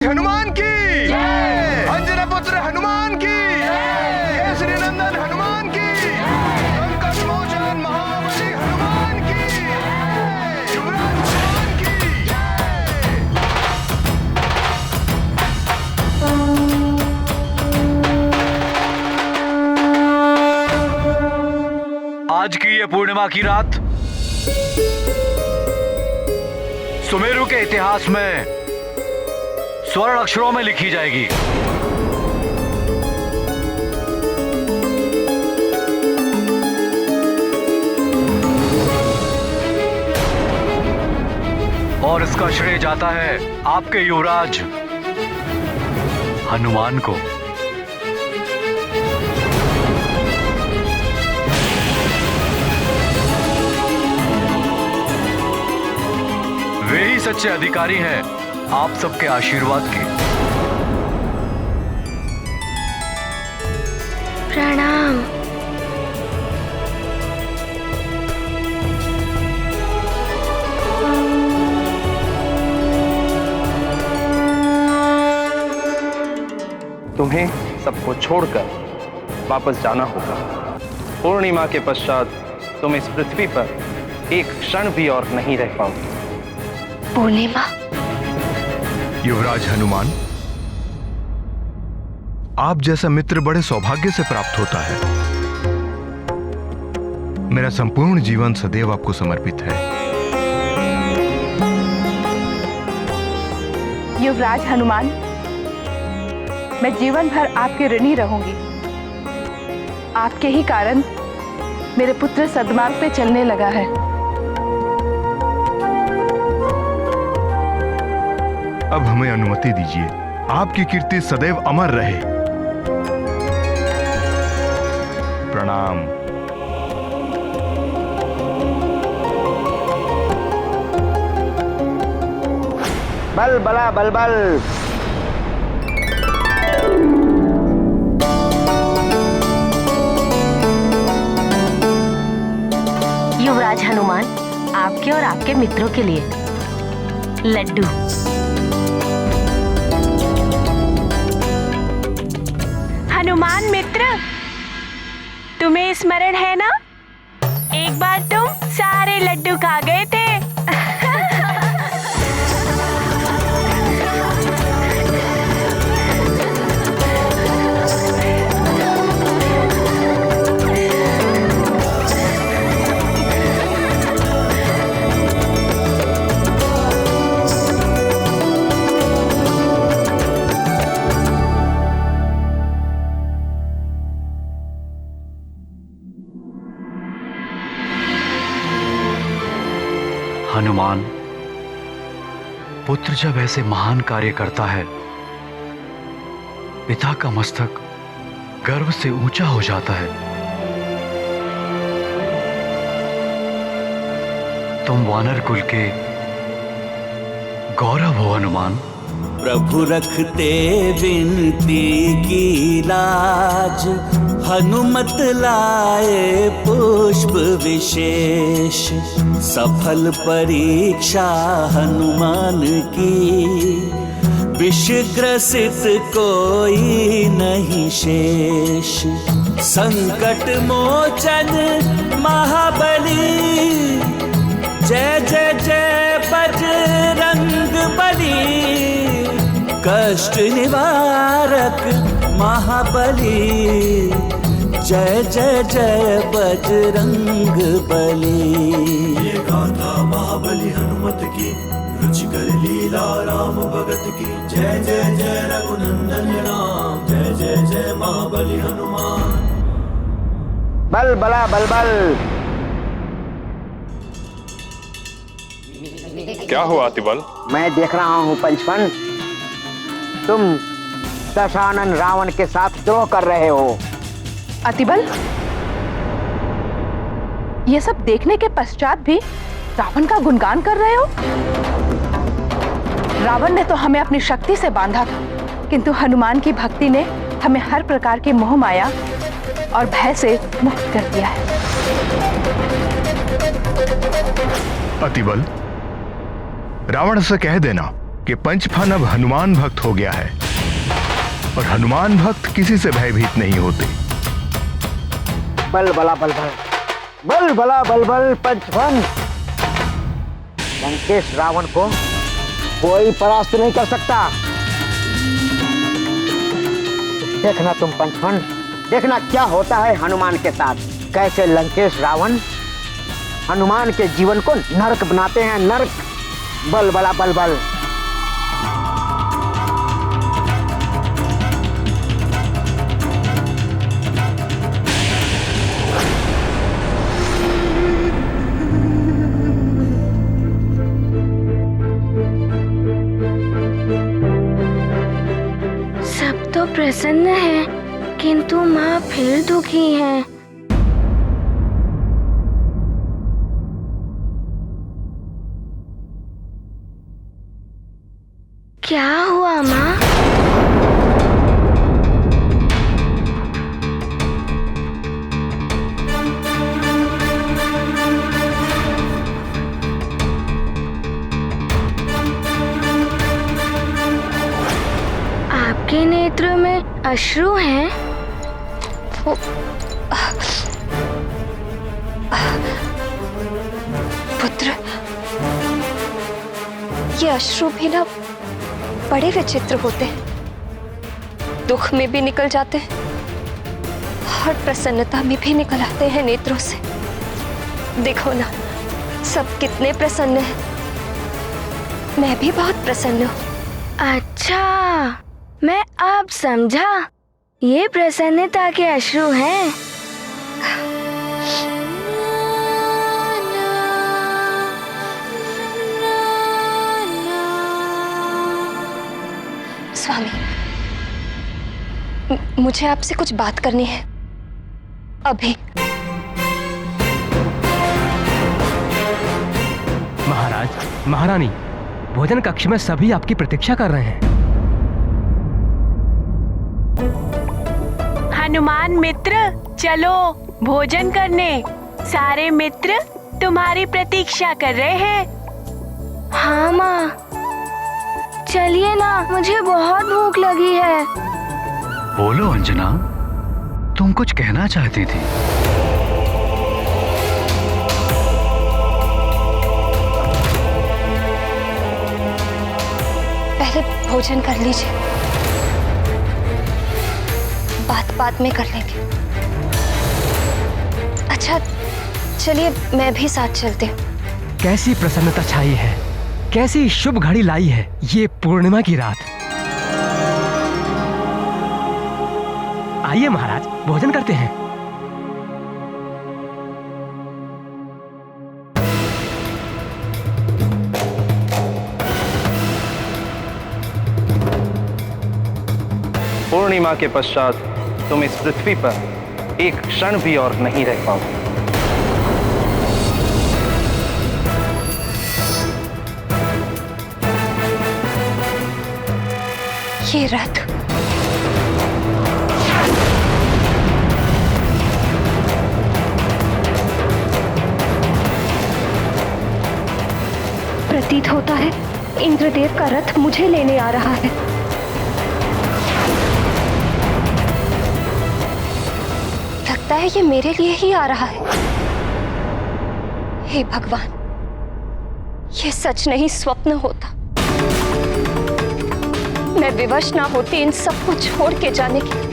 हनुमान की अंजन पुत्र हनुमान की केसरी नंदन हनुमान की संकट मोचन महाबली हनुमान की युवराज हनुमान की आज की ये पूर्णिमा की रात सुमेरु के इतिहास में स्वर्ण अक्षरों में लिखी जाएगी। और इसका श्रेय जाता है आपके युवराज हनुमान को। वे ही सच्चे अधिकारी हैं आप सबके आशीर्वाद के। प्रणाम। तुम्हें सबको छोड़कर वापस जाना होगा। पूर्णिमा के पश्चात तुम इस पृथ्वी पर एक क्षण भी और नहीं रह पाओगे। पूर्णिमा? युवराज हनुमान, आप जैसा मित्र बड़े सौभाग्य से प्राप्त होता है। मेरा संपूर्ण जीवन सदैव आपको समर्पित है। युवराज हनुमान, मैं जीवन भर आपके ऋणी रहूंगी। आपके ही कारण मेरे पुत्र सद्मार्ग पे चलने लगा है। अब हमें अनुमति दीजिए, आपकी कीर्ति सदैव अमर रहे। प्रणाम। बल बला बल बल। युवराज हनुमान, आपके और आपके मित्रों के लिए लड्डू। हनुमान मित्र, तुम्हें स्मरण है ना, एक बार तुम सारे लड्डू खा गए थे। हनुमान, पुत्र जब ऐसे महान कार्य करता है, पिता का मस्तक गर्व से ऊंचा हो जाता है। तुम वानर कुल के गौरव हो हनुमान। प्रभु रखते विनती की लाज, हनुमत लाए पुष्प विशेष। सफल परीक्षा हनुमान की, विषग्रसित कोई नहीं शेष। संकट मोचन महाबली, जय जय जय बजरंग बली। कष्ट निवारक महाबली, जय जय जय बजरंग बली। ये गाथा महाबली हनुमत की, रुचिकर लीला राम भगत की। जय जय जय रघुनंदन राम, जय जय जय महाबली हनुमान। बल बला बल बल। क्या हुआ अतिबल? मैं देख रहा हूँ पंचपन, तुम दशानन रावण के साथ द्रोह कर रहे हो। अतिबल, ये सब देखने के पश्चात भी रावण का गुणगान कर रहे हो? रावण ने तो हमें अपनी शक्ति से बांधा था, किंतु हनुमान की भक्ति ने हमें हर प्रकार की मोह माया और भय से मुक्त कर दिया है। अतिबल, रावण से कह देना कि पंचफन अब हनुमान भक्त हो गया है और हनुमान भक्त किसी से भयभीत नहीं होते। बल बला बल बल, बल बला बल बल पंचफन। लंकेश रावण को कोई परास्त नहीं कर सकता। देखना तुम पंचफन, देखना क्या होता है हनुमान के साथ। कैसे लंकेश रावण हनुमान के जीवन को नरक बनाते हैं, नरक। बल बला बल बल। सब तो प्रसन्न है, किंतु माँ फिर दुखी है। क्या हुआ माँ? आपके नेत्र में अश्रु हैं? पुत्र, ये अश्रु भी ना बड़े विचित्र होते हैं। दुख में भी निकल जाते हैं और प्रसन्नता में भी निकल आते हैं नेत्रों से। देखो ना, सब कितने प्रसन्न हैं। मैं भी बहुत प्रसन्न हूँ। अच्छा, मैं अब समझा, ये प्रसन्नता के अश्रु हैं। स्वामी, मुझे आपसे कुछ बात करनी है अभी। महाराज, महारानी, भोजन कक्ष में सभी आपकी प्रतीक्षा कर रहे हैं। हनुमान मित्र, चलो भोजन करने। सारे मित्र तुम्हारी प्रतीक्षा कर रहे हैं। हाँ माँ, चलिए ना, मुझे बहुत भूख लगी है। बोलो अंजना, तुम कुछ कहना चाहती थी। पहले भोजन कर लीजिए, बात बात में कर लेंगे। अच्छा चलिए, मैं भी साथ चलती हूँ। कैसी प्रसन्नता छाई है, कैसी शुभ घड़ी लाई है ये पूर्णिमा की रात। आइए महाराज, भोजन करते हैं। पूर्णिमा के पश्चात तुम इस पृथ्वी पर एक क्षण भी और नहीं रह पाओगे। ये रथ प्रतीत होता है इंद्रदेव का रथ मुझे लेने आ रहा है। लगता है ये मेरे लिए ही आ रहा है। हे भगवान, ये सच नहीं स्वप्न होता। मैं विवश ना होती इन सबको छोड़ के जाने की।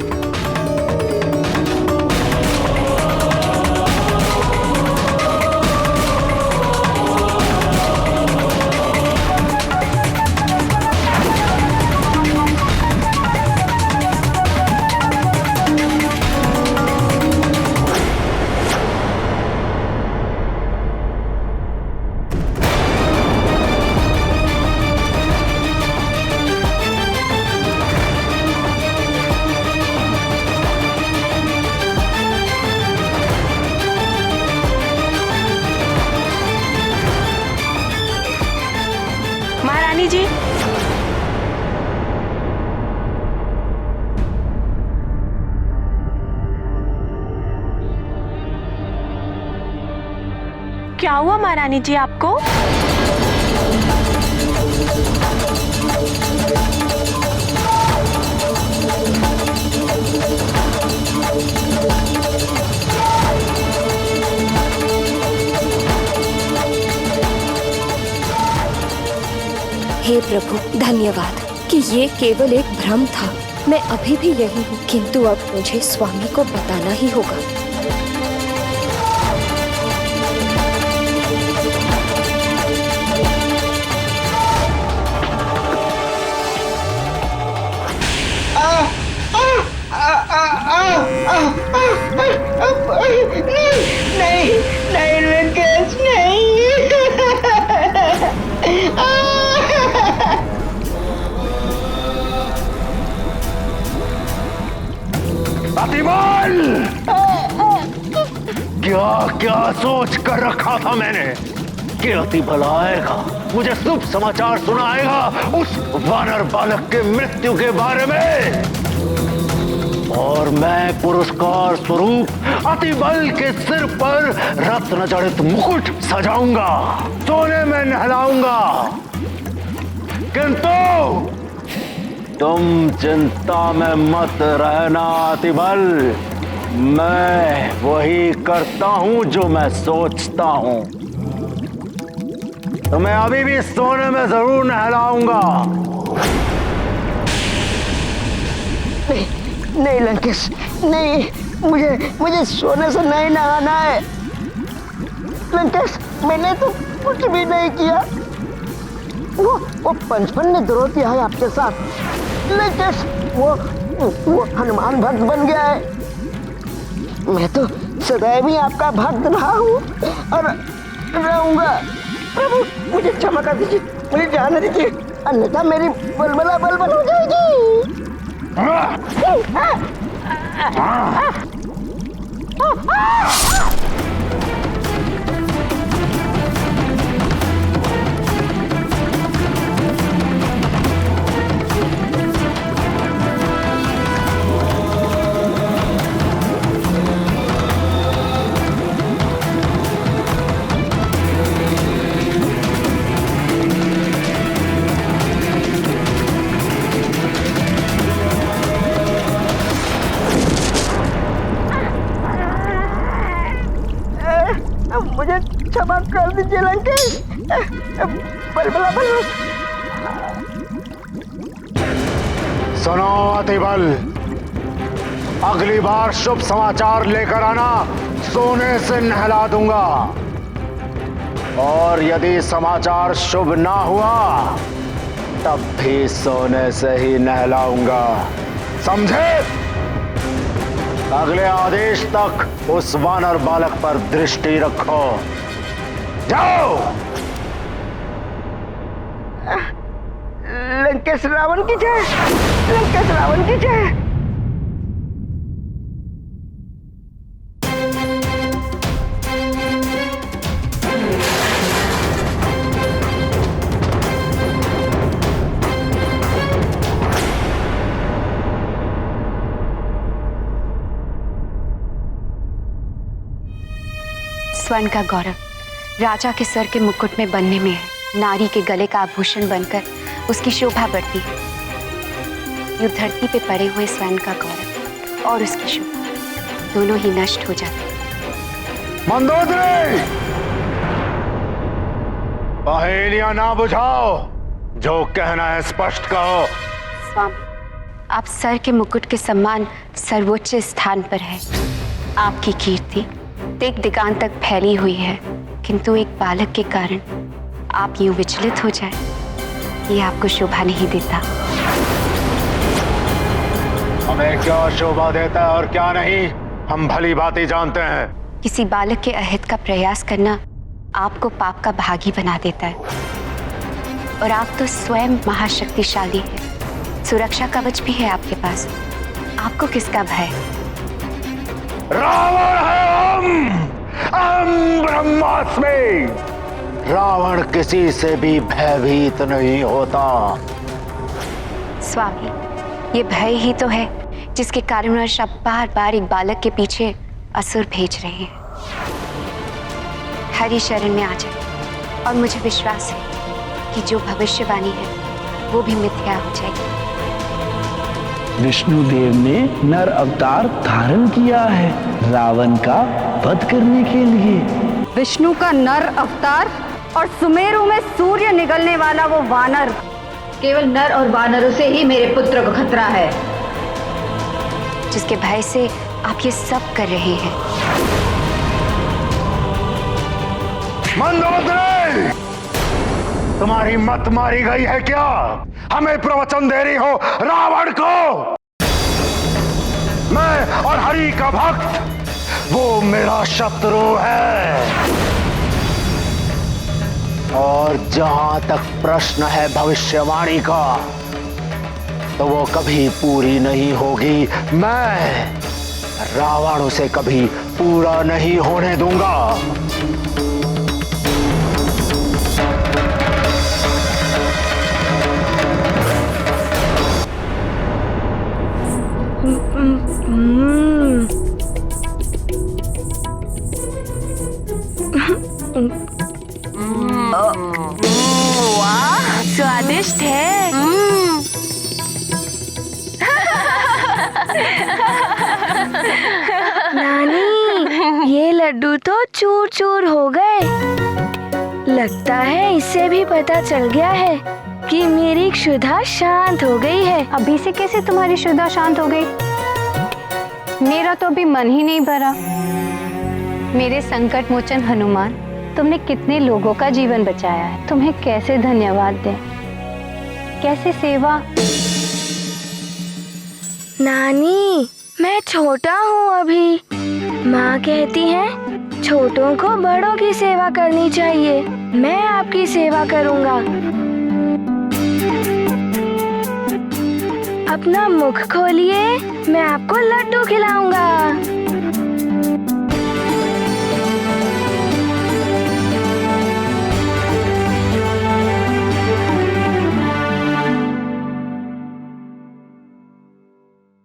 महारानी जी, क्या हुआ महारानी जी आपको? प्रभु धन्यवाद कि ये केवल एक भ्रम था। मैं अभी भी यही हूँ, किंतु अब मुझे स्वामी को बताना ही होगा। नहीं नहीं लंकेश, नहीं। अतिबल! क्या क्या सोच कर रखा था मैंने कि अतिबल आएगा, मुझे शुभ समाचार सुनाएगा उस वानर बालक के मृत्यु के बारे में, और मैं पुरस्कार स्वरूप अतिबल के सिर पर रत्न जड़ित मुकुट सजाऊंगा, सोने में नहलाऊंगा। किंतु तुम चिंता में मत रहना अतिबल, मैं वही करता हूं जो मैं सोचता हूं। तो मैं अभी भी सोने में जरूर नहलाऊंगा। नहीं नहीं लंकेश, नहीं, मुझे सोने से नहीं नहाना है। लंकेश, मैंने तो कुछ भी नहीं किया। वो पंचपन ने द्रोह किया है आपके साथ। लंकेश, वो हनुमान भक्त बन गया है। मैं तो सदैव ही आपका भक्त रहा हूँ और रहूंगा। प्रभु, मुझे क्षमा कर दीजिए, मुझे जाने दीजिए, अन्यथा मेरी बलबला बलबल हो जाएगी। मुझे क्षमा कर दीजिए लंकेश, बलबला बलबल। सुनो अतिबल, अगली बार शुभ समाचार लेकर आना, सोने से नहला दूंगा, और यदि समाचार शुभ ना हुआ तब भी सोने से ही नहलाऊंगा, समझे? अगले आदेश तक उस वानर बालक पर दृष्टि रखो। जाओ। लंकेश रावण की जय, लंकेश रावण की जय। स्वर्ण का गौरव राजा के सर के मुकुट में बनने में है, नारी के गले का आभूषण बनकर उसकी शोभा बढ़ती है। युद्ध धरती पे पड़े हुए स्वर्ण का गौरव और उसकी शोभा दोनों ही नष्ट हो जाते हैं। मंदोदरी, पहेलियां ना बुझाओ, जो कहना है स्पष्ट कहो। स्वामी, आप सर के मुकुट के सम्मान सर्वोच्च स्थान पर है। आपकी कीर्ति दिग दिगांत तक फैली हुई है, किंतु एक बालक के कारण आप यूं विचलित हो जाए, ये आपको शोभा नहीं देता। हमें क्या शोभा देता है और क्या नहीं, हम भली भांति जानते हैं। किसी बालक के अहित का प्रयास करना आपको पाप का भागी बना देता है, और आप तो स्वयं महाशक्तिशाली हैं। सुरक्षा कवच भी है आपके पास, आपको किसका भय? रावण है हम ब्रह्मास्मि। रावण किसी से भी भयभीत नहीं होता। स्वामी, ये भय ही तो है जिसके कारणवश आप बार बार एक बालक के पीछे असुर भेज रहे हैं। हरि शरण में आ जाए, और मुझे विश्वास है कि जो भविष्यवाणी है वो भी मिथ्या हो जाएगी। विष्णुदेव ने नर अवतार धारण किया है रावण का वध करने के लिए। विष्णु का नर अवतार और सुमेरु में सूर्य निगलने वाला वो वानर केवल नर और वानरों से ही मेरे पुत्र को खतरा है, जिसके भय से आप ये सब कर रहे हैं। मंदोदरी, तुम्हारी मत मारी गई है क्या? हमें प्रवचन दे रही हो रावण को? मैं और हरि का भक्त, वो मेरा शत्रु है। और जहां तक प्रश्न है भविष्यवाणी का, तो वो कभी पूरी नहीं होगी। मैं रावण उसे कभी पूरा नहीं होने दूंगा। वाह, स्वादिष्ट है। नानी, ये लड्डू तो चूर चूर हो गए। लगता है इससे भी पता चल गया है कि मेरी क्षुधा शांत हो गई है। अभी से कैसे तुम्हारी क्षुधा शांत हो गई? मेरा तो अभी मन ही नहीं भरा। मेरे संकट मोचन हनुमान, तुमने कितने लोगों का जीवन बचाया है। तुम्हें कैसे धन्यवाद दें, कैसे सेवा। नानी, मैं छोटा हूँ अभी। माँ कहती है छोटों को बड़ों की सेवा करनी चाहिए। मैं आपकी सेवा करूँगा। अपना मुख खोलिए, मैं आपको लड्डू खिलाऊंगा।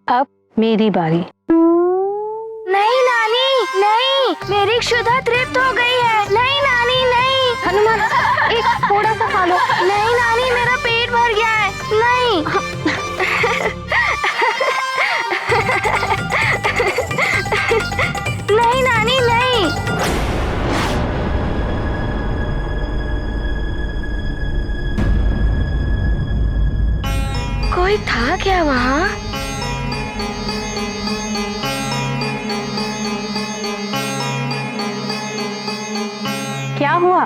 अब मेरी बारी। नहीं नानी, नहीं, मेरी क्षुधा तृप्त हो गई है। नहीं नानी, नहीं। हनुमान, एक थोड़ा सा खा लो। नहीं नानी, मेरा पेट भर गया है। नहीं। नहीं नानी, नहीं। कोई था क्या वहाँ? क्या हुआ?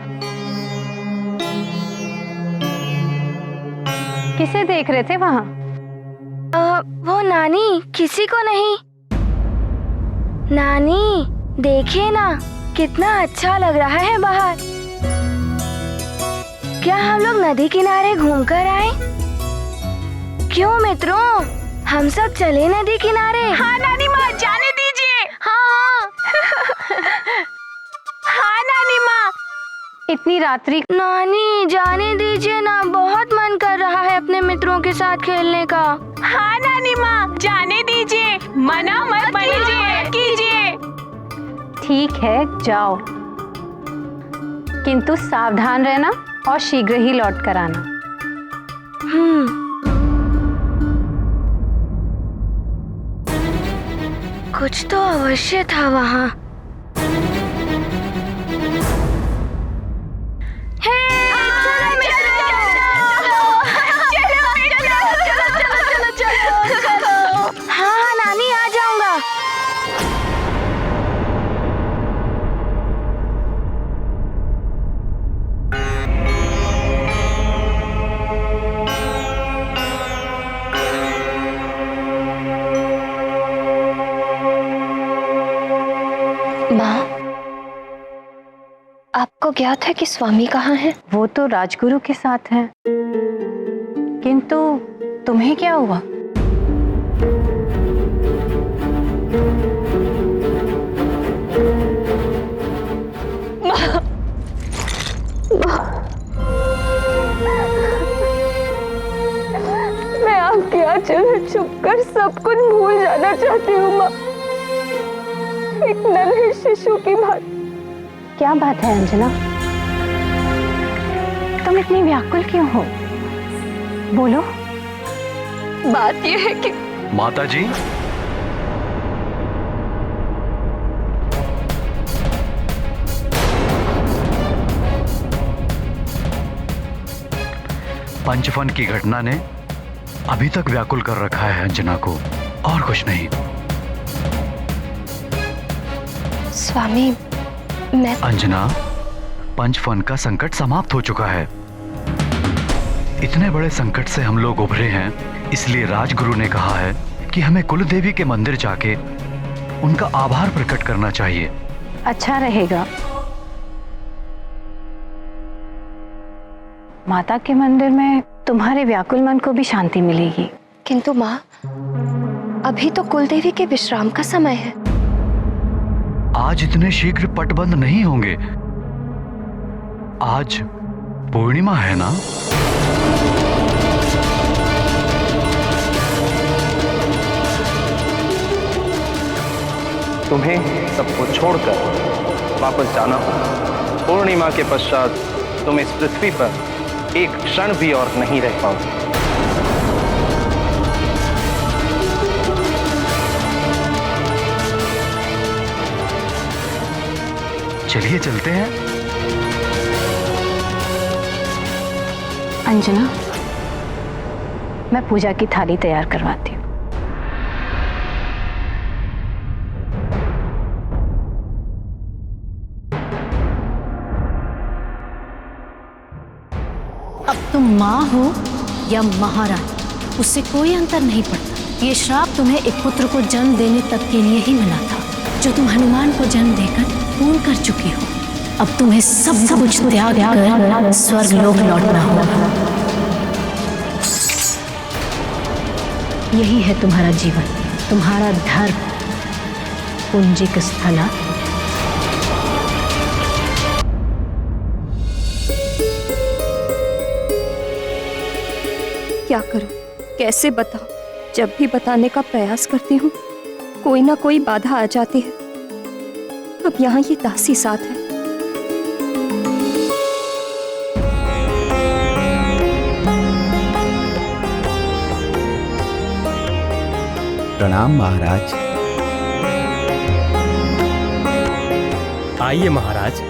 किसे देख रहे थे वहाँ? वो नानी, किसी को नहीं। नानी, देखिए ना, कितना अच्छा लग रहा है बाहर। क्या हम लोग नदी किनारे घूमकर आए? क्यों मित्रों, हम सब चले नदी किनारे? हाँ नानी माँ, जाने दीजिए। हाँ हाँ नानी माँ। इतनी रात्रि। नानी, जाने दीजिए ना, बहुत मन कर रहा है अपने मित्रों के साथ खेलने का। हाँ नानी माँ, जाने दीजिए, मना मत कीजिए। ठीक है, जाओ, किंतु सावधान रहना और शीघ्र ही लौट कर आना। कुछ तो अवश्य था वहाँ। हाँ नानी, आ जाऊंगा। माँ, आपको ज्ञात है कि स्वामी कहाँ हैं? वो तो राजगुरु के साथ हैं, किंतु तुम्हें क्या हुआ? मैं आपके आंचल में छुपकर सब कुछ भूल जाना चाहती हूँ माँ, एक नन्हे शिशु की बात। क्या बात है अंजना, तुम इतनी व्याकुल क्यों हो? बोलो। बात यह है कि माता जी, पंचफन की घटना ने अभी तक व्याकुल कर रखा है अंजना को, और कुछ नहीं। स्वामी, मैं... अंजना, पंचफन का संकट समाप्त हो चुका है। इतने बड़े संकट से हम लोग उभरे हैं, इसलिए राजगुरु ने कहा है कि हमें कुलदेवी के मंदिर जाके उनका आभार प्रकट करना चाहिए। अच्छा रहेगा। माता के मंदिर में तुम्हारे व्याकुल मन को भी शांति मिलेगी। किंतु माँ, अभी तो कुलदेवी के विश्राम का समय है। आज इतने शीघ्र पटबंद नहीं होंगे। आज पूर्णिमा है ना? तुम्हें सबको छोड़कर वापस जाना होगा। पूर्णिमा के पश्चात तुम इस पृथ्वी पर एक क्षण भी और नहीं रह पाओगे। चलिए चलते हैं। अंजना, मैं पूजा की थाली तैयार करवाती हूँ। अब तुम माँ हो या महारानी, उससे कोई अंतर नहीं पड़ता। ये श्राप तुम्हें एक पुत्र को जन्म देने तक के लिए ही मिला था, जो तुम हनुमान को जन्म देकर पूर्ण कर चुकी हो। अब तुम्हें सब कुछ त्याग कर स्वर्ग लोक लौटना होगा। यही है तुम्हारा जीवन, तुम्हारा धर्म, पुंजिक स्थला। क्या करूं, कैसे बताऊं? जब भी बताने का प्रयास करती हूँ, कोई ना कोई बाधा आ जाती है। अब यहाँ ये दासी साथ है। प्रणाम महाराज। आइए महाराज।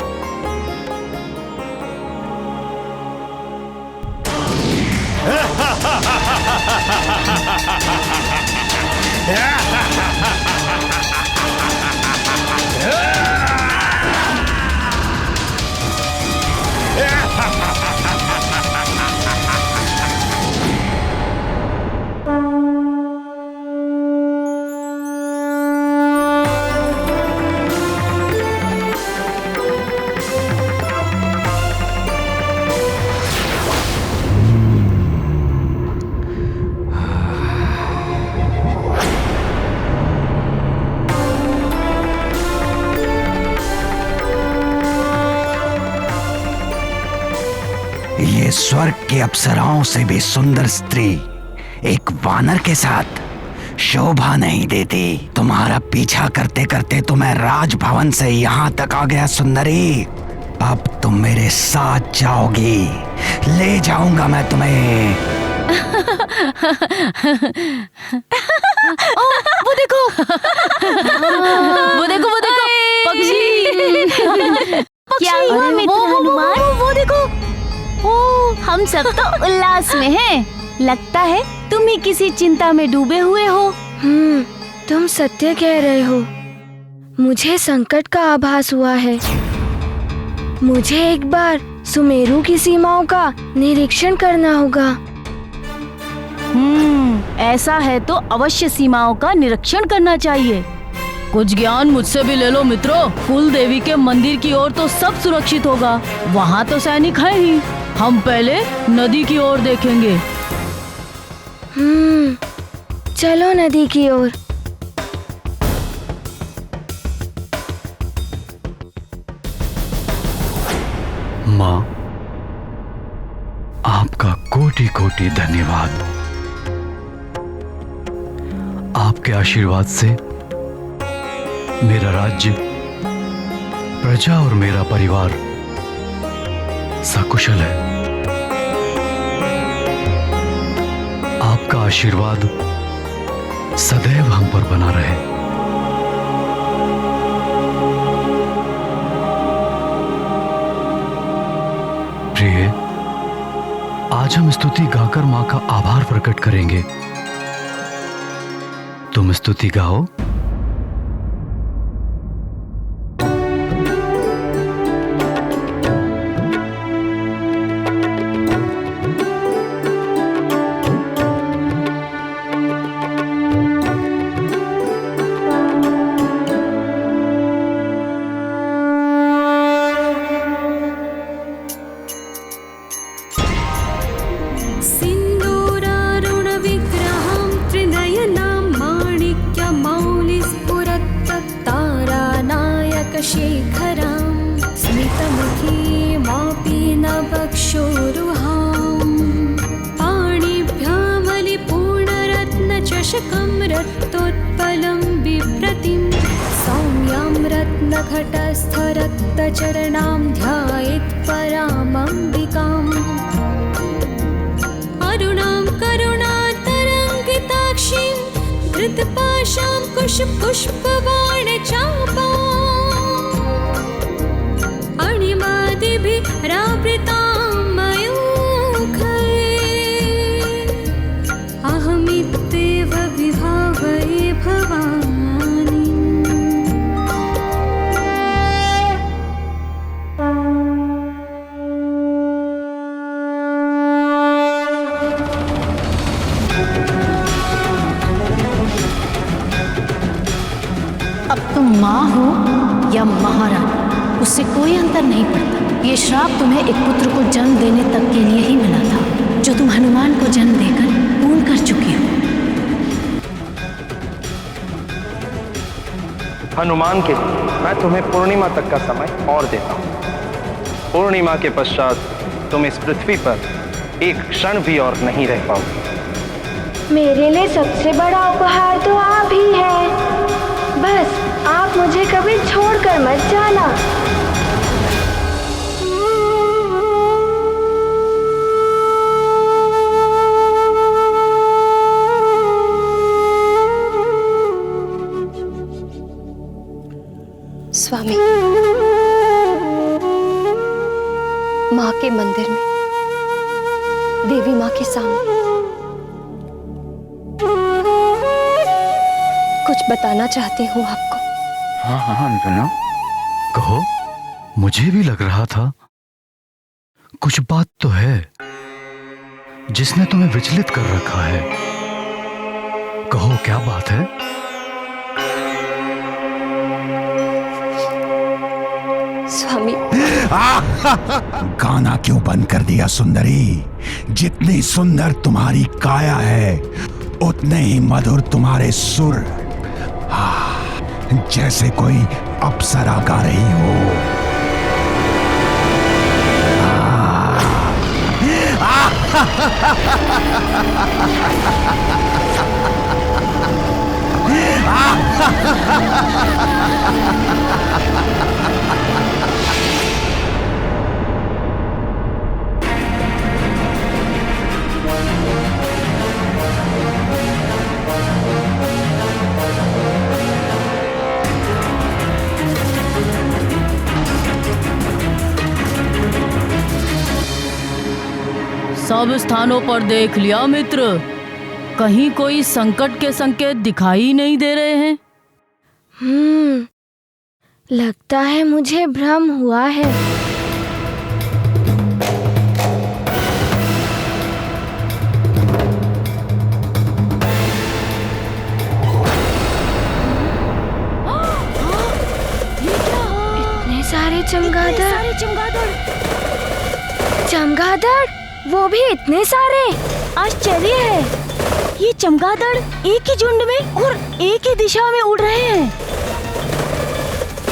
ये स्वर्ग के अप्सराओं से भी सुंदर स्त्री एक वानर के साथ शोभा नहीं देती। तुम्हारा पीछा करते करते तो मैं राजभवन से यहाँ तक आ गया सुंदरी। अब तुम मेरे साथ जाओगी, ले जाऊंगा मैं तुम्हें। वो देखो, वो देखो, वो देखो, पक्षी। क्या हुआ मित्र हनुमान? वो देखो, हम सब तो उल्लास में हैं। लगता है तुम ही किसी चिंता में डूबे हुए हो। तुम सत्य कह रहे हो। मुझे संकट का आभास हुआ है। मुझे एक बार सुमेरु की सीमाओं का निरीक्षण करना होगा। ऐसा है तो अवश्य सीमाओं का निरीक्षण करना चाहिए। कुछ ज्ञान मुझसे भी ले लो मित्रों। कुल देवी के मंदिर की ओर तो सब सुरक्षित होगा, वहाँ तो सैनिक है ही। हम पहले नदी की ओर देखेंगे। चलो नदी की ओर। माँ, आपका कोटि कोटि धन्यवाद। आपके आशीर्वाद से मेरा राज्य, प्रजा और मेरा परिवार सकुशल है। आपका आशीर्वाद सदैव हम पर बना रहे। प्रिय, आज हम स्तुति गाकर माँ का आभार प्रकट करेंगे। तुम स्तुति गाओ। रक्तोत्पलं बिभ्रतिं सौम्यां रत्नघटस्थरक्तचरणां ध्यायेत् परामम्बिकाम् अरुणां करुणातरङ्गिताक्षीं धृतपाशां कुशपुष्पबाणचापाम् अणिमादिभिरावृतां मयूखैः अहमित्येव विभावये भवानी। अब तुम माँ हो या महारानी, उससे कोई अंतर नहीं पड़ता। ये श्राप तुम्हें एक पुत्र को जन्म देने तक के लिए ही मिला था, जो तुम हनुमान को जन्म देकर पूर्ण कर चुकी हो। हनुमान के लिए मैं तुम्हें पूर्णिमा तक का समय और देता हूँ। पूर्णिमा के पश्चात तुम इस पृथ्वी पर एक क्षण भी और नहीं रह पाओगे। मेरे लिए सबसे बड़ा उपहार तो आप ही हैं। बस आप मुझे कभी छोड़कर मत जाना। स्वामी, माँ के मंदिर में देवी माँ के सामने कुछ बताना चाहती हूँ आपको। हाँ हाँ अंजना, कहो। मुझे भी लग रहा था कुछ बात तो है जिसने तुम्हें विचलित कर रखा है। कहो क्या बात है? स्वामी, गाना क्यों बंद कर दिया सुंदरी? जितनी सुंदर तुम्हारी काया है उतने ही मधुर तुम्हारे सुर, जैसे कोई अप्सरा गा रही हो। सब स्थानों पर देख लिया मित्र, कहीं कोई संकट के संकेत दिखाई नहीं दे रहे हैं। लगता है मुझे भ्रम हुआ है। इतने सारे चमगादड़, वो भी इतने सारे। आश्चर्य है, ये चमगादड़ एक ही झुंड में और एक ही दिशा में उड़ रहे हैं।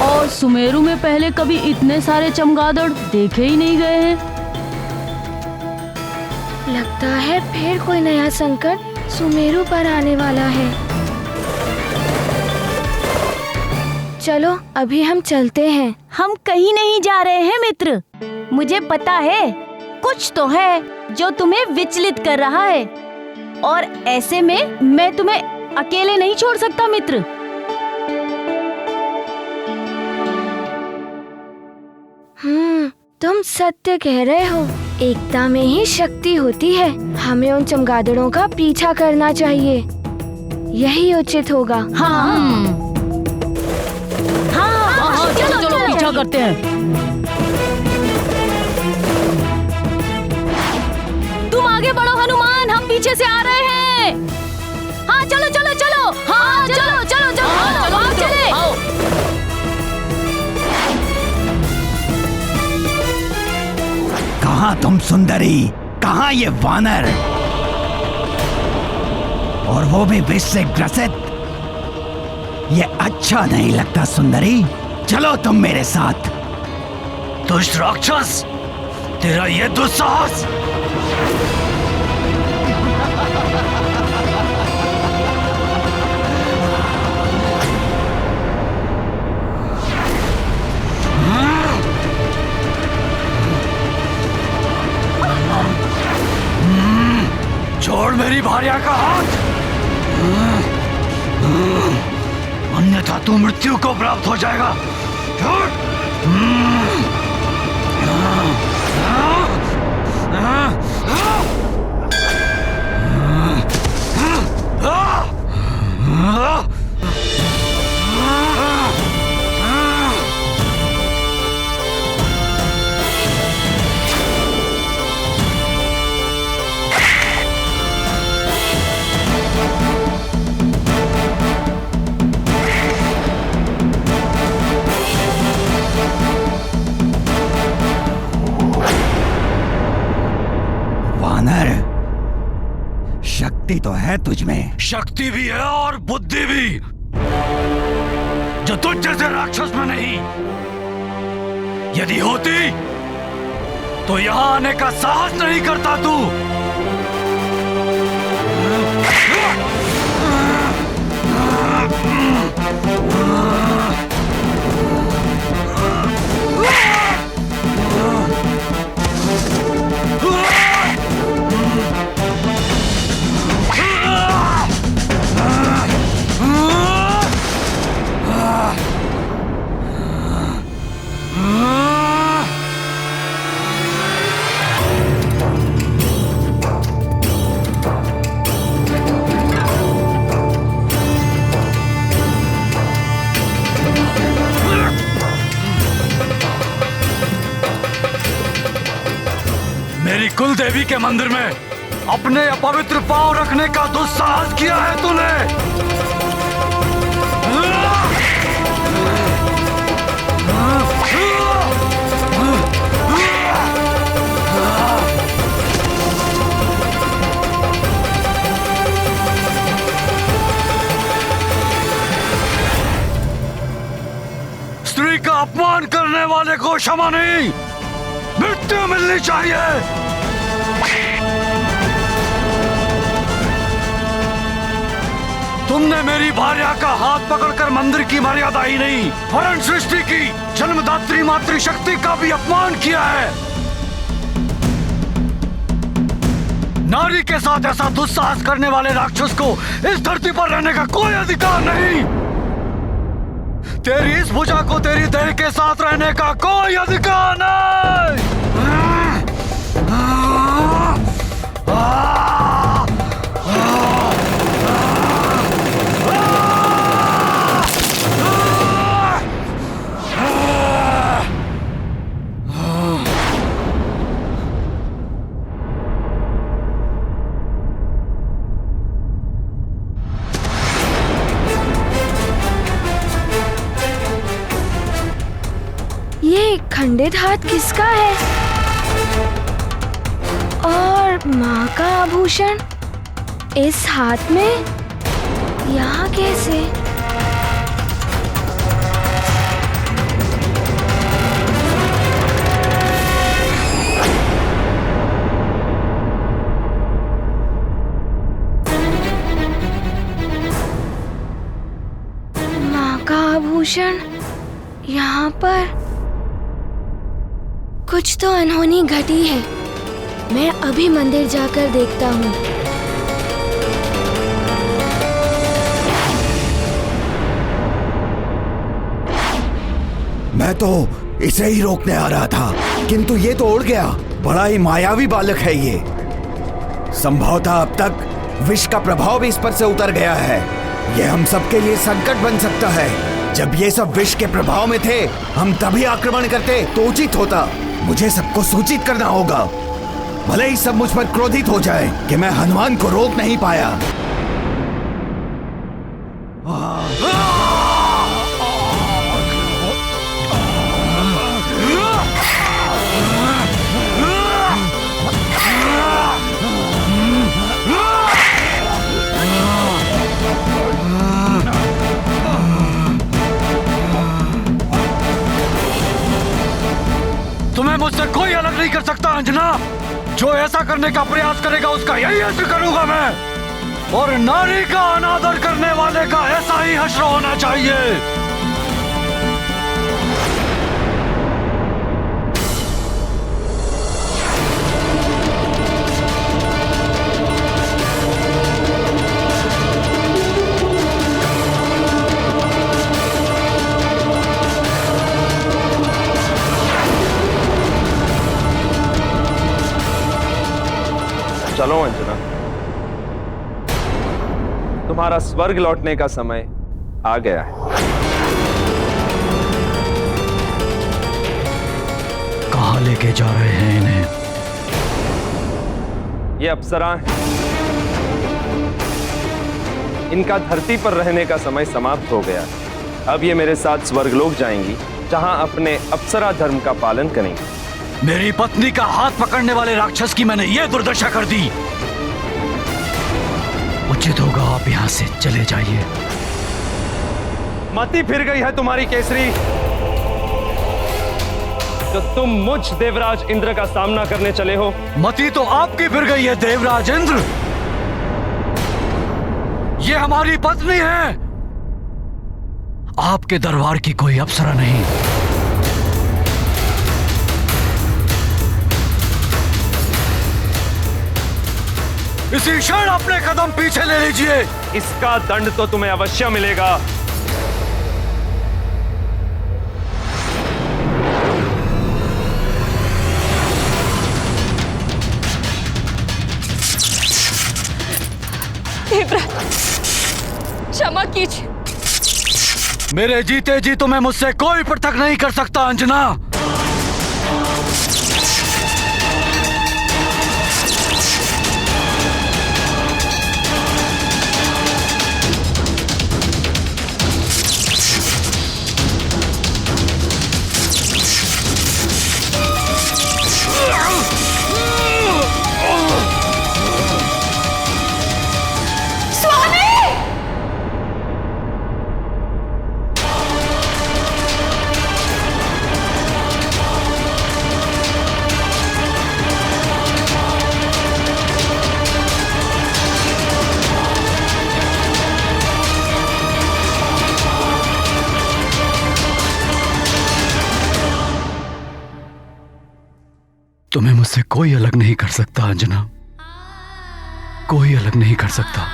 और सुमेरु में पहले कभी इतने सारे चमगादड़ देखे ही नहीं गए हैं। लगता है फिर कोई नया संकट सुमेरु पर आने वाला है। चलो अभी हम चलते हैं। हम कहीं नहीं जा रहे हैं मित्र। मुझे पता है कुछ तो है जो तुम्हें विचलित कर रहा है, और ऐसे में मैं तुम्हें अकेले नहीं छोड़ सकता मित्र। तुम सत्य कह रहे हो। एकता में ही शक्ति होती है। हमें उन चमगादड़ों का पीछा करना चाहिए, यही उचित होगा। हाँ चलो चलो पीछा करते हैं। तुम आगे बढ़ो हनुमान, हम पीछे से आ रहे हैं। हाँ चलो चलो चलो, हाँ चलो चलो चलो, आप चले। कहाँ तुम सुंदरी, कहाँ ये वानर, और वो भी विष से ग्रसित? ये अच्छा नहीं लगता सुंदरी, चलो तुम मेरे साथ। दुष्ट राक्षस, तेरा ये दुस्साहस! छोड़ मेरी भार्या का हाथ, अन्यथा तू मृत्यु को प्राप्त हो जाएगा। शक्ति तो है तुझ में। शक्ति भी है और बुद्धि भी, जो तुझ जैसे राक्षस में नहीं। यदि होती तो यहां आने का साहस नहीं करता तू। मेरी कुल देवी के मंदिर में अपने अपवित्र पांव रखने का दुस्साहस किया है तूने। स्त्री का अपमान करने वाले को क्षमा नहीं, मृत्यु मिलनी चाहिए। तुमने मेरी भार्या का हाथ पकड़कर मंदिर की मर्यादा ही नहीं, वरन सृष्टि की जन्मदात्री मातृशक्ति का भी अपमान किया है। नारी के साथ ऐसा दुस्साहस करने वाले राक्षस को इस धरती पर रहने का कोई अधिकार नहीं। तेरी इस भुजा को तेरी देह के साथ रहने का कोई अधिकार नहीं। ये खंडित हाथ किसका है? और माँ का आभूषण इस हाथ में यहाँ कैसे? माँ का आभूषण यहाँ पर। कुछ तो अनहोनी घटी है, मैं अभी मंदिर जाकर देखता हूँ। मैं तो इसे ही रोकने आ रहा था, किंतु ये तो उड़ गया। बड़ा ही मायावी बालक है ये। संभवतः अब तक विष का प्रभाव भी इस पर से उतर गया है। ये हम सबके लिए संकट बन सकता है। जब ये सब विष के प्रभाव में थे, हम तभी आक्रमण करते तो उचित होता। मुझे सबको सूचित करना होगा, भले ही सब मुझ पर क्रोधित हो जाए कि मैं हनुमान को रोक नहीं पाया। तुम्हें मुझसे कोई अलग नहीं कर सकता अंजना। जो ऐसा करने का प्रयास करेगा उसका यही हश्र करूंगा मैं। और नारी का अनादर करने वाले का ऐसा ही हश्र होना चाहिए। चलो अंजना, तुम्हारा स्वर्ग लौटने का समय आ गया है। कहां लेके जा रहे हैं इन्हें? ये अप्सराएं हैं। इनका धरती पर रहने का समय समाप्त हो गया। अब ये मेरे साथ स्वर्गलोक जाएंगी, जहां अपने अप्सरा धर्म का पालन करेंगी। मेरी पत्नी का हाथ पकड़ने वाले राक्षस की मैंने ये दुर्दशा कर दी। उचित होगा आप यहां से चले जाइए। मति फिर गई है तुम्हारी केसरी। तो तुम मुझ देवराज इंद्र का सामना करने चले हो। मति तो आपकी फिर गई है देवराज इंद्र। ये हमारी पत्नी है, आपके दरबार की कोई अप्सरा नहीं। इसी क्षण अपने कदम पीछे ले लीजिए। इसका दंड तो तुम्हें अवश्य मिलेगा। क्षमा कीजिए। मेरे जीते जी तुम्हें मुझसे कोई पृथक नहीं कर सकता अंजना। तुम्हें मुझसे कोई अलग नहीं कर सकता अंजना, कोई अलग नहीं कर सकता।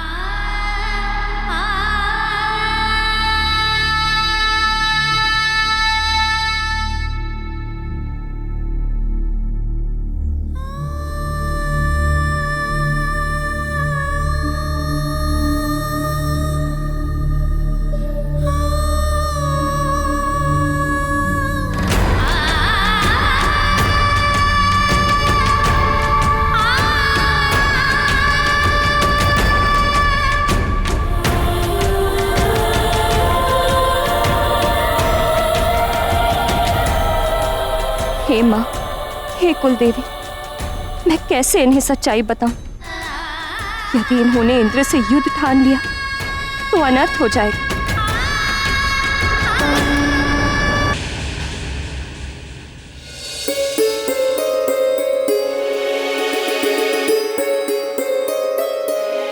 हे माँ, हे कुलदेवी, मैं कैसे इन्हें सच्चाई बताऊं? यदि इन्होंने इंद्र से युद्ध ठान लिया तो अनर्थ हो जाएगा।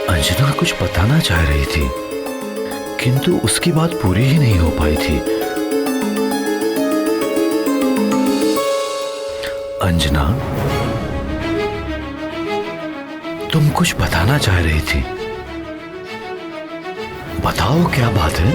अंजना कुछ बताना चाह रही थी, किंतु उसकी बात पूरी ही नहीं हो पाई थी। अंजना, तुम कुछ बताना चाह रही थी, बताओ क्या बात है?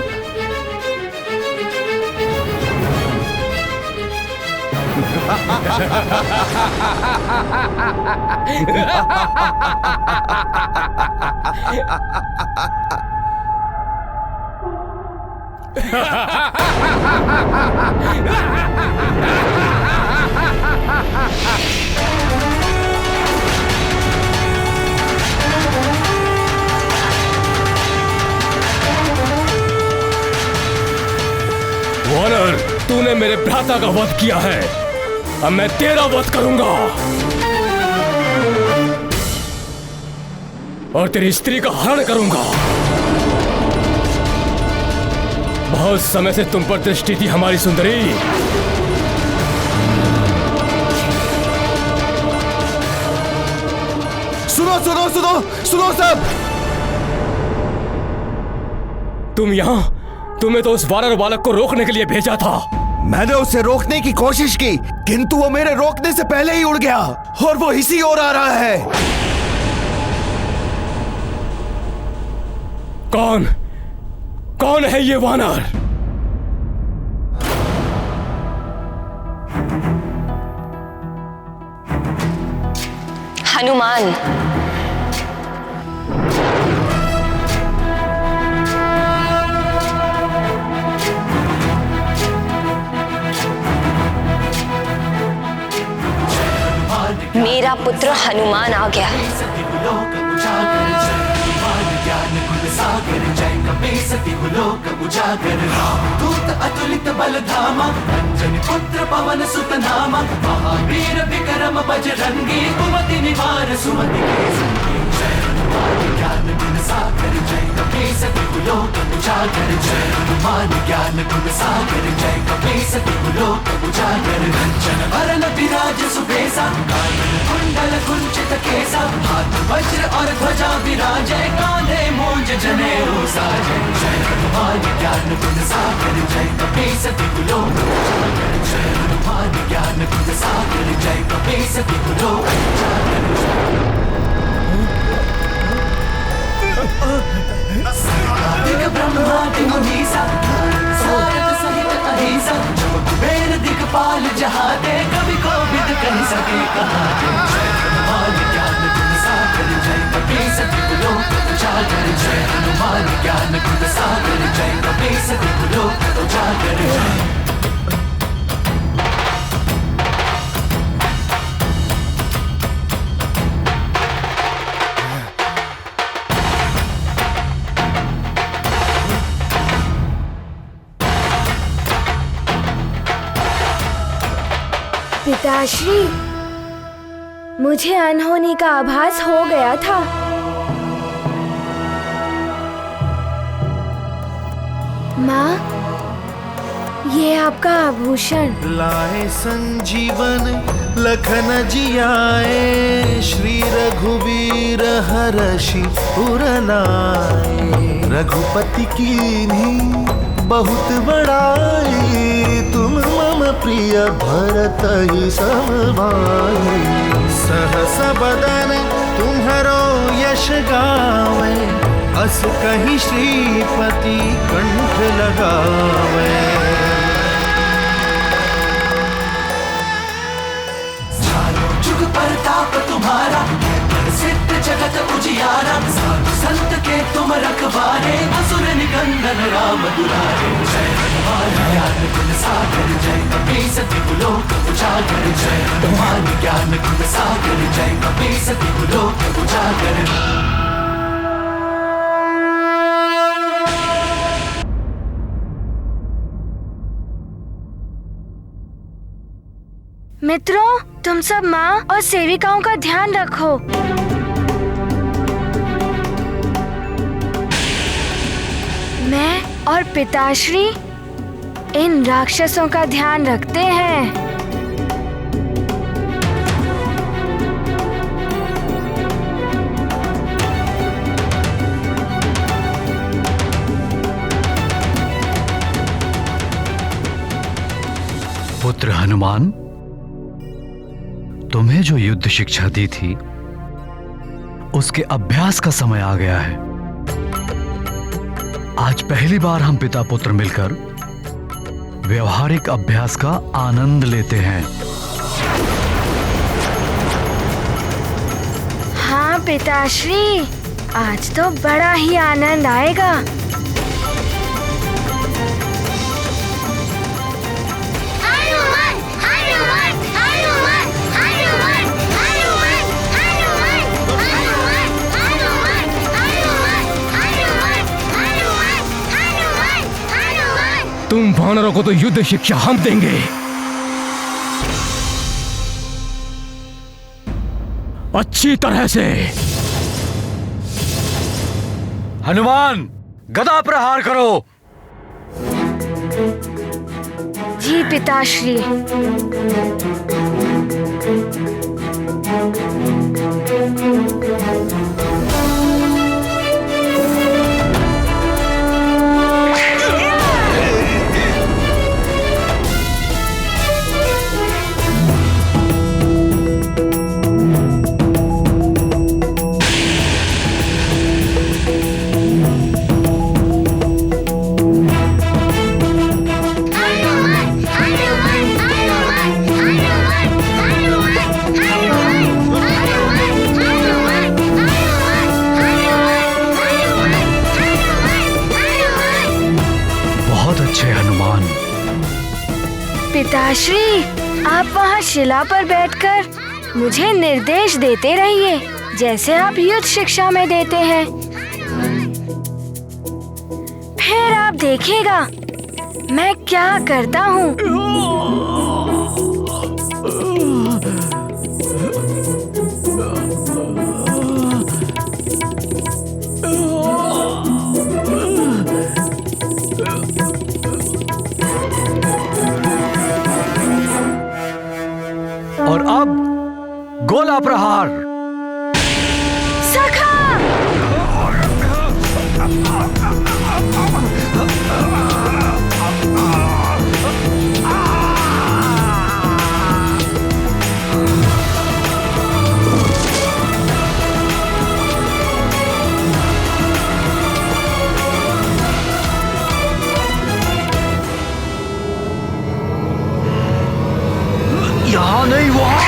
वानर, तूने मेरे भ्राता का वध किया है, अब मैं तेरा वध करूंगा और तेरी स्त्री का हरण करूंगा। बहुत समय से तुम पर दृष्टि थी हमारी सुंदरी। सुनो सुनो सुनो सुनो सब। तुम यहाँ, तुम्हें तो उस वानर बालक को रोकने के लिए भेजा था। मैंने उसे रोकने की कोशिश की, किंतु वो मेरे रोकने से पहले ही उड़ गया और वो इसी ओर आ रहा है। कौन है ये वानर? हनुमान। मेरा पुत्र हनुमान आ गया। दूत अतुलित बल धामा, अंजनी पुत्र पवन सुत नामा, महावीर विक्रम बजरंगी, कुमति निवार सुमति के संगी। जय हनुमान ज्ञान गुण सागर, जय कपीसति कुलोक उजागर। जय हनुमान ज्ञान गुण सागर, जय कपीसति कुलोक उजागर। कंचन वरन विराज सुबेसा, कानन कुंडल कुंचित केसा, हाथ वज्र और ध्वजा विराजे, कांधे मूंज जनेऊ साजे। जय हनुमान ज्ञान गुण सागर, जय कपीसति कुलोक उजागर। जय हनुमान ज्ञान गुण सागर, जय कपीसति कुलोक उजागर। दिग ब्रह्मादि मुनीसा, सारद सहित अहिसा, जो कुबेर दिगपाल जहाते, कवि कोविद कह सके कहाते। जय हनुमान ज्ञान गुण सागर, जय कपीसति कुलोक उजागर। जय हनुमान ज्ञान गुण सागर, जय कपीसति कुलोक उजागर। पिताश्री, मुझे अनहोनी का आभास हो गया था। माँ, ये आपका आभूषण। लाए संजीवन लखन जियाए, श्री रघुवीर हरषि उर लाए। रघुपति कीन्ही बहुत बड़ाई, तुम मम प्रिय भरत ही सब भाई। सहस बदन तुम्हारो यश गावे, अस कहीं श्रीपति कंठ लगावे। चारों जुग परताप तुम्हारा, सिद्ध जगत उजियारा। साधु संत के तुम रखवारे, असुर निकंदन राम दुलारे। जय हनुमान ज्ञान गुण सागर, जय कपीसति कुलोक उजागर। जय हनुमान ज्ञान गुण सागर, जय कपीसति कुलोक उजागर। मित्रों, तुम सब माँ और सेविकाओं का ध्यान रखो। मैं और पिताश्री इन राक्षसों का ध्यान रखते हैं। पुत्र हनुमान, तुम्हें जो युद्ध शिक्षा दी थी, उसके अभ्यास का समय आ गया है। आज पहली बार हम पिता पुत्र मिलकर व्यवहारिक अभ्यास का आनंद लेते हैं। पिताश्री, आज तो बड़ा ही आनंद आएगा। तुम वानरों को तो युद्ध शिक्षा हम देंगे। अच्छी तरह से। हनुमान, गदा प्रहार करो। जी पिताश्री। पिताश्री, आप वहाँ शिला पर बैठकर मुझे निर्देश देते रहिए, जैसे आप युद्ध शिक्षा में देते हैं। फिर आप देखिएगा मैं क्या करता हूँ। और अब गोला प्रहार। सखा! यहाँ नहीं, वहाँ।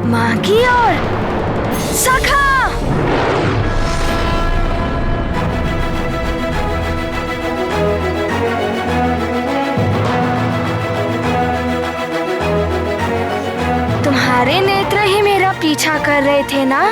माँ की ओर। सखा! तुम्हारे नेत्र ही मेरा पीछा कर रहे थे ना?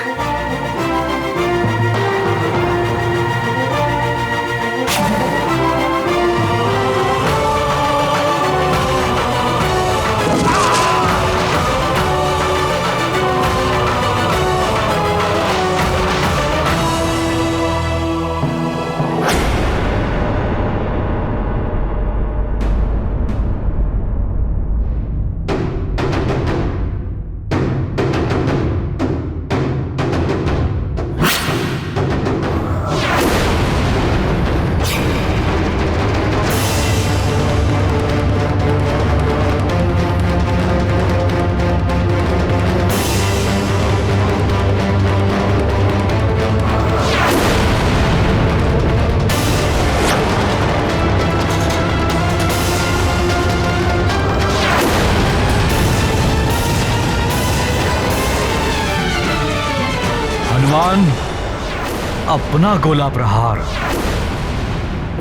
हनुमान, अपना गोला प्रहार।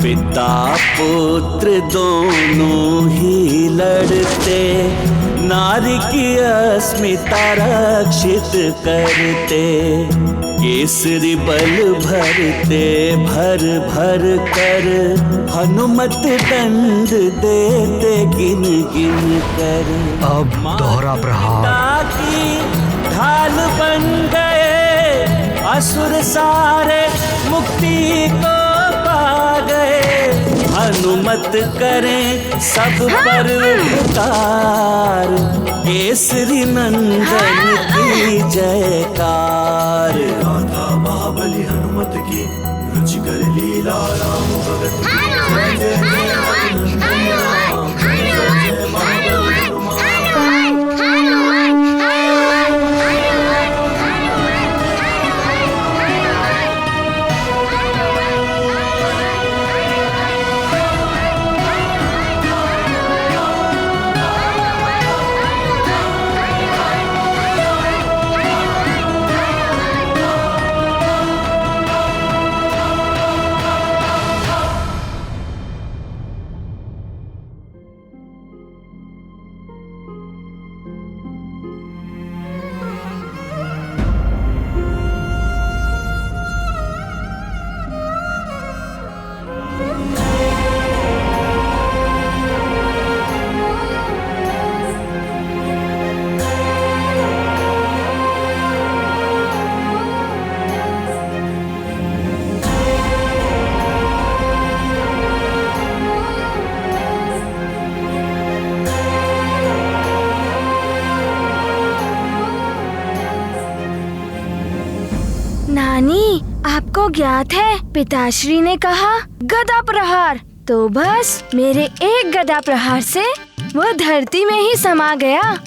पिता पुत्र दोनों ही लड़ते, नारी की अस्मिता रक्षित करते, केसरी बल भरते भर भर कर, हनुमत दंड देते गिन गिन कर। अब दोहरा प्रहार। की ढाल बन गए असुर सारे, मुक्ति को पा गए, हनुमत करें सब पर उपकार, केसरी नंदन की जयकार। राधा महाबली हनुमत की सीताराम भगत हनुमान हनुमान हनुमान हनुमान हनुमान हनुमान नानी, आपको ज्ञात है पिताश्री ने कहा गदा प्रहार, तो बस मेरे एक गदा प्रहार से वो धरती में ही समा गया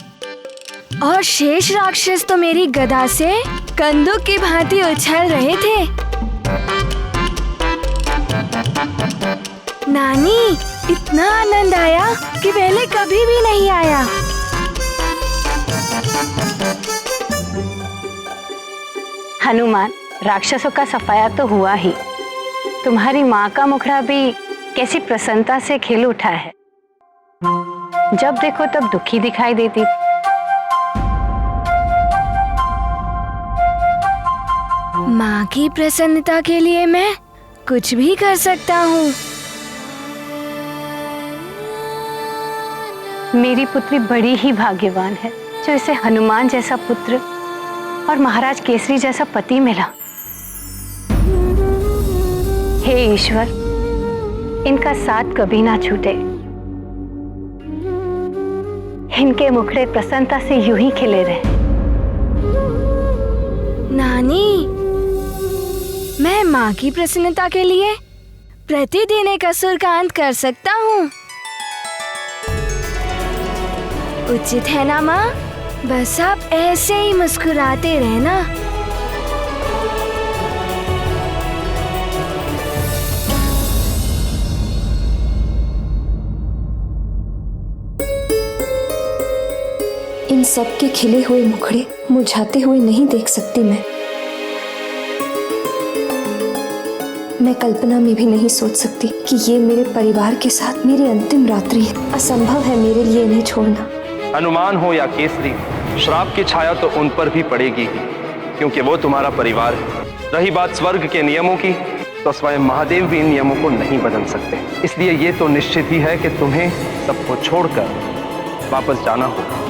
और शेष राक्षस तो मेरी गदा से कंदूक की भांति उछल रहे थे। नानी, इतना आनंद आया कि पहले कभी भी नहीं आया। हनुमान, राक्षसों का सफाया तो हुआ ही, तुम्हारी माँ का मुखड़ा भी कैसी प्रसन्नता से खिल उठा है। जब देखो तब दुखी दिखाई देती। माँ की प्रसन्नता के लिए मैं कुछ भी कर सकता हूँ। मेरी पुत्री बड़ी ही भाग्यवान है जो इसे हनुमान जैसा पुत्र और महाराज केसरी जैसा पति मिला। हे ईश्वर, इनका साथ कभी ना छूटे। इनके मुखड़े प्रसन्नता से यूं ही खिले रहे। नानी, मैं माँ की प्रसन्नता के लिए प्रतिदिन एक असुर का अंत कर सकता हूँ। उचित है ना माँ? बस आप ऐसे ही मुस्कुराते रहना। इन सब के खिले हुए मुखड़े मुरझाते हुए नहीं देख सकती मैं कल्पना में भी नहीं सोच सकती कि ये मेरे परिवार के साथ मेरी अंतिम रात्रि है। असंभव है मेरे लिए इन्हें छोड़ना। हनुमान हो या केसरी, श्राप की छाया तो उन पर भी पड़ेगी ही, क्योंकि वो तुम्हारा परिवार है। रही बात स्वर्ग के नियमों की, तो स्वयं महादेव भी इन नियमों को नहीं बदल सकते। इसलिए ये तो निश्चित ही है कि तुम्हें सबको छोड़कर वापस जाना होगा।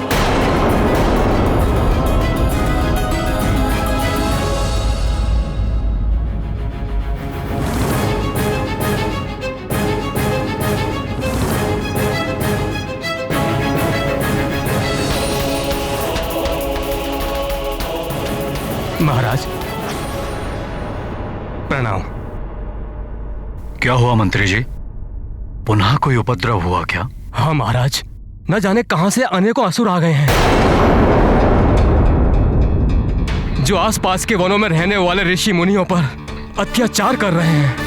महाराज, प्रणाम। क्या हुआ मंत्री जी? पुनः कोई उपद्रव हुआ क्या? हाँ महाराज, न जाने कहां से अनेकों असुर आ गए हैं जो आसपास के वनों में रहने वाले ऋषि मुनियों पर अत्याचार कर रहे हैं।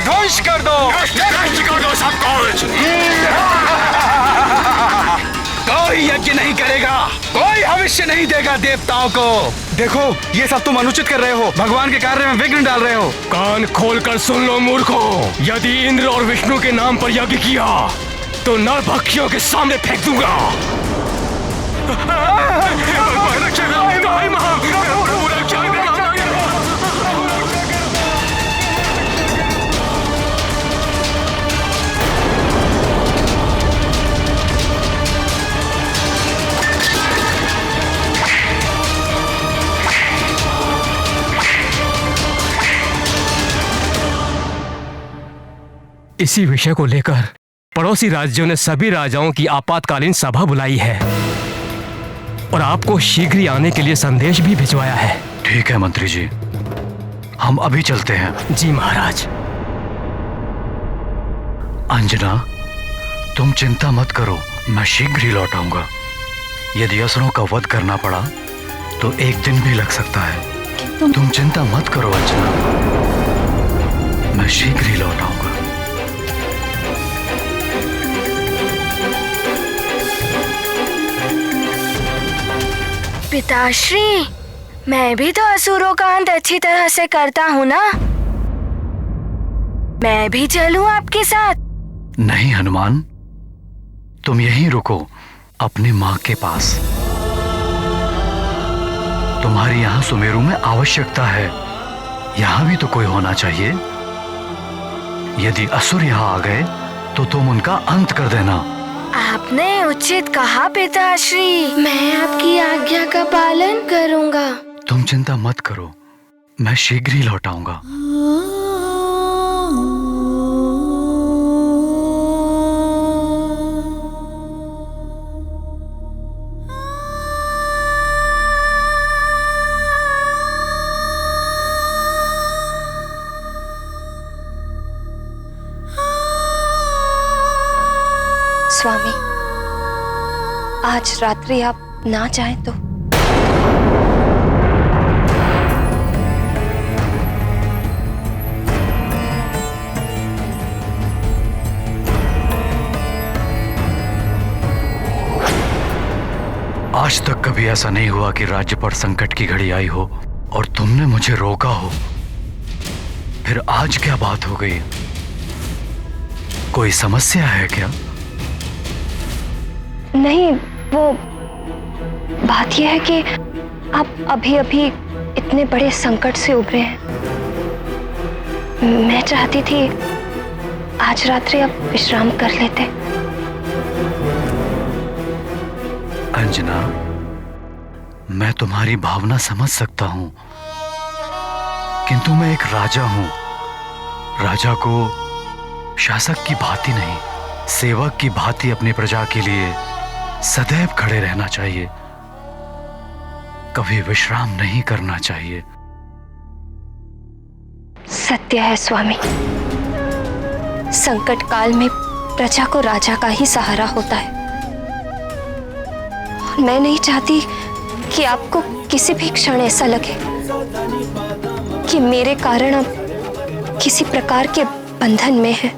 ध्वंस कर दो, सब कुछ। कोई यज्ञ नहीं करेगा, कोई भविष्य नहीं देगा देवताओं को। देखो, ये सब तुम अनुचित कर रहे हो, भगवान के कार्य में विघ्न डाल रहे हो। कान खोलकर सुन लो मूर्खों, यदि इंद्र और विष्णु के नाम पर यज्ञ किया तो नरभक्षियों के सामने फेंक दूंगा। इसी विषय को लेकर पड़ोसी राज्यों ने सभी राजाओं की आपातकालीन सभा बुलाई है और आपको शीघ्र ही आने के लिए संदेश भी भिजवाया है। ठीक है मंत्री जी, हम अभी चलते हैं। जी महाराज। अंजना, तुम चिंता मत करो, मैं शीघ्र ही लौट आऊंगा। यदि असुरों का वध करना पड़ा तो एक दिन भी लग सकता है। तुम चिंता मत करो अंजना, मैं शीघ्र ही लौट आऊंगा। पिताश्री, मैं भी तो असुरों का अंत अच्छी तरह से करता हूँ ना। मैं भी चलूं आपके साथ? नहीं हनुमान, तुम यहीं रुको अपनी माँ के पास। तुम्हारी यहाँ सुमेरु में आवश्यकता है, यहाँ भी तो कोई होना चाहिए। यदि असुर यहाँ आ गए तो तुम उनका अंत कर देना। आपने उचित कहा पिताश्री, मैं आपकी आज्ञा का पालन करूंगा। तुम चिंता मत करो, मैं शीघ्र ही लौट आऊंगा। स्वामी, आज रात्रि आप ना जाएं तो। आज तक कभी ऐसा नहीं हुआ कि राज्य पर संकट की घड़ी आई हो और तुमने मुझे रोका हो। फिर आज क्या बात हो गई? कोई समस्या है क्या? नहीं, वो बात यह है कि आप अभी अभी इतने बड़े संकट से उभरे हैं। मैं चाहती थी आज रात्रि आप विश्राम कर लेते। अंजना, मैं तुम्हारी भावना समझ सकता हूं, किंतु मैं एक राजा हूं। राजा को शासक की भांति नहीं, सेवक की भांति अपनी प्रजा के लिए सदैव खड़े रहना चाहिए, कभी विश्राम नहीं करना चाहिए। सत्य है स्वामी, संकट काल में प्रजा को राजा का ही सहारा होता है। मैं नहीं चाहती कि आपको किसी भी क्षण ऐसा लगे कि मेरे कारण आप किसी प्रकार के बंधन में हैं।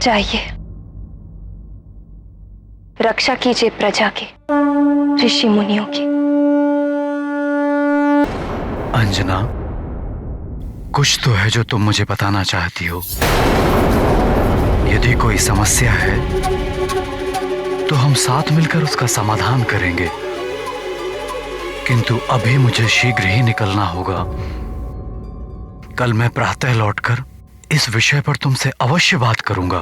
जाइए, रक्षा कीजिए प्रजा की, ऋषि मुनियों की। अंजना, कुछ तो है जो तुम मुझे बताना चाहती हो। यदि कोई समस्या है तो हम साथ मिलकर उसका समाधान करेंगे, किंतु अभी मुझे शीघ्र ही निकलना होगा। कल मैं प्रातः लौटकर इस विषय पर तुमसे अवश्य बात करूंगा।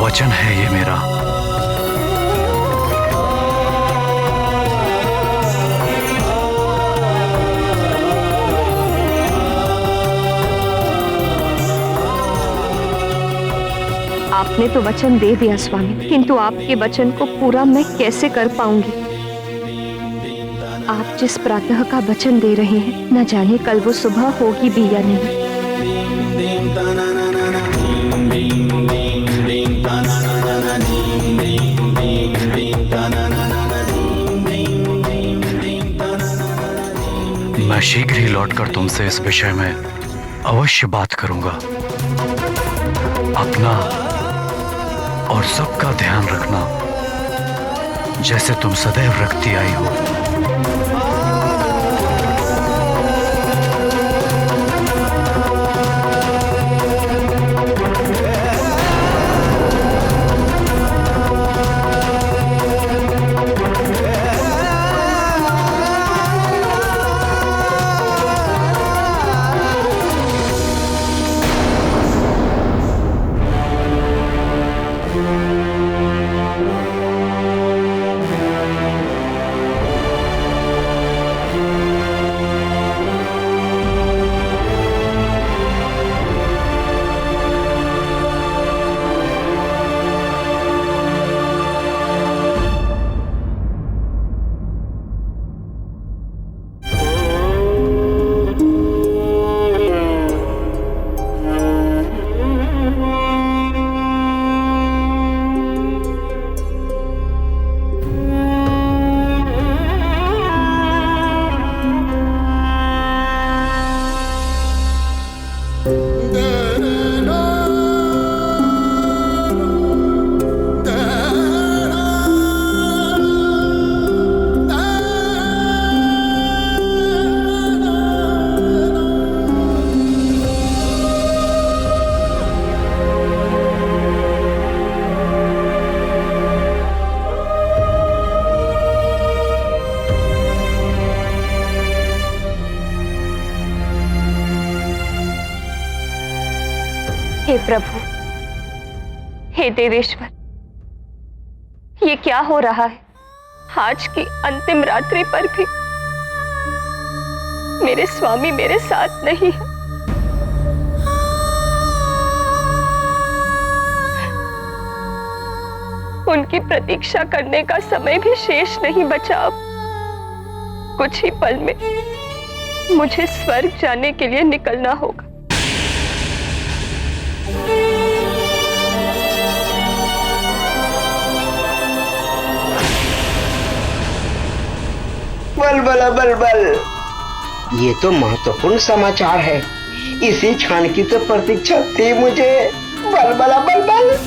वचन है ये मेरा। आपने तो वचन दे दिया स्वामी, किंतु आपके वचन को पूरा मैं कैसे कर पाऊंगी? आप जिस प्रातः का वचन दे रहे हैं, न जाने कल वो सुबह होगी भी या नहीं। मैं शीघ्र ही लौटकर तुमसे इस विषय में अवश्य बात करूंगा। अपना और सबका ध्यान रखना, जैसे तुम सदैव रखती आई हो। प्रभु, हे देवेश्वर, ये क्या हो रहा है? आज की अंतिम रात्रि पर भी मेरे स्वामी मेरे साथ नहीं है। उनकी प्रतीक्षा करने का समय भी शेष नहीं बचा। अब कुछ ही पल में मुझे स्वर्ग जाने के लिए निकलना होगा। बल बल बल बल, ये तो महत्वपूर्ण समाचार है। इसी क्षण की तो प्रतीक्षा थी मुझे। बल बल बल बल,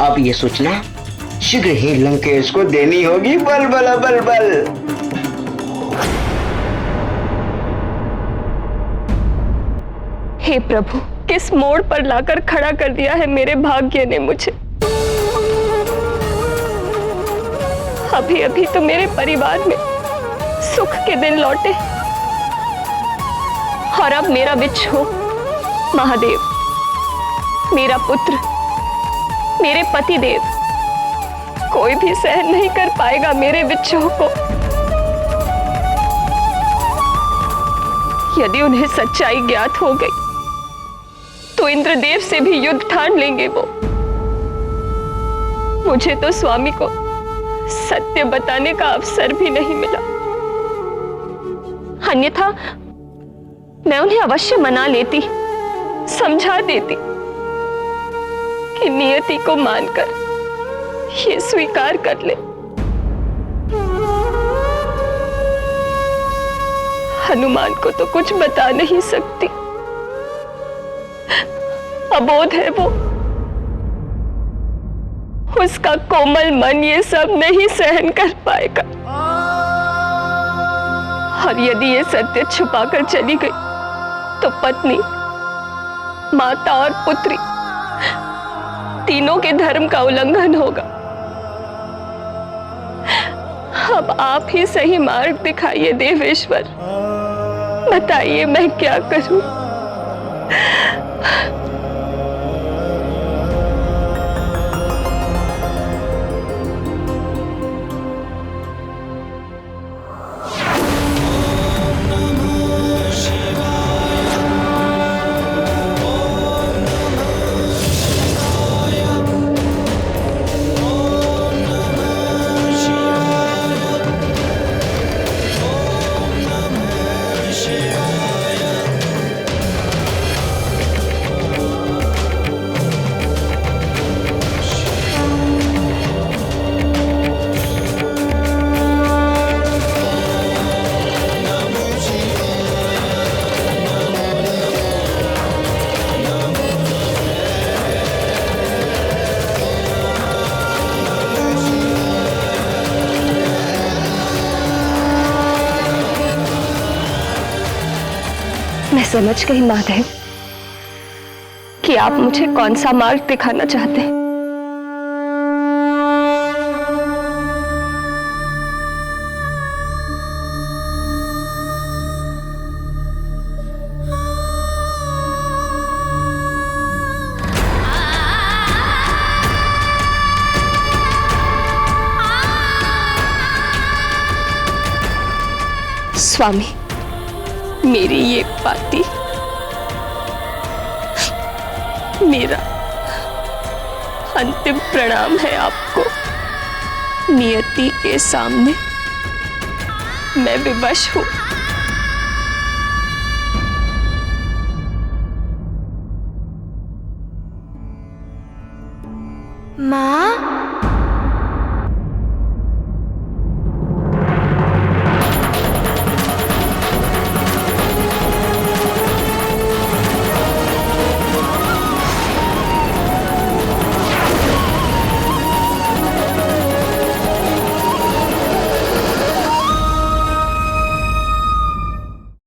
अब ये सूचना शीघ्र ही लंकेश को देनी होगी। बल बल बल बल। हे प्रभु, किस मोड़ पर लाकर खड़ा कर दिया है मेरे भाग्य ने मुझे। अभी अभी तो मेरे परिवार में सुख के दिन लौटे, और अब मेरा विच्छोह महादेव, मेरा पुत्र, मेरे पति देव, कोई भी सहन नहीं कर पाएगा मेरे विच्छोह को। यदि उन्हें सच्चाई ज्ञात हो गई तो इंद्रदेव से भी युद्ध ठान लेंगे वो। मुझे तो स्वामी को सत्य बताने का अवसर भी नहीं मिला, अन्यथा मैं उन्हें अवश्य मना लेती, समझा देती कि नियति को मानकर ये स्वीकार कर ले। हनुमान को तो कुछ बता नहीं सकती, अबोध है वो। उसका कोमल मन ये सब नहीं सहन कर पाएगा, और यदि ये सत्य छुपाकर चली गई तो पत्नी, माता और पुत्री तीनों के धर्म का उल्लंघन होगा। अब आप ही सही मार्ग दिखाइए देवेश्वर, बताइए मैं क्या करूं। मैं समझ गई महादेव कि आप मुझे कौन सा मार्ग दिखाना चाहते हैं। स्वामी, मेरी ये पाती मेरा अंतिम प्रणाम है आपको। नियति के सामने मैं विवश हूं। माँ,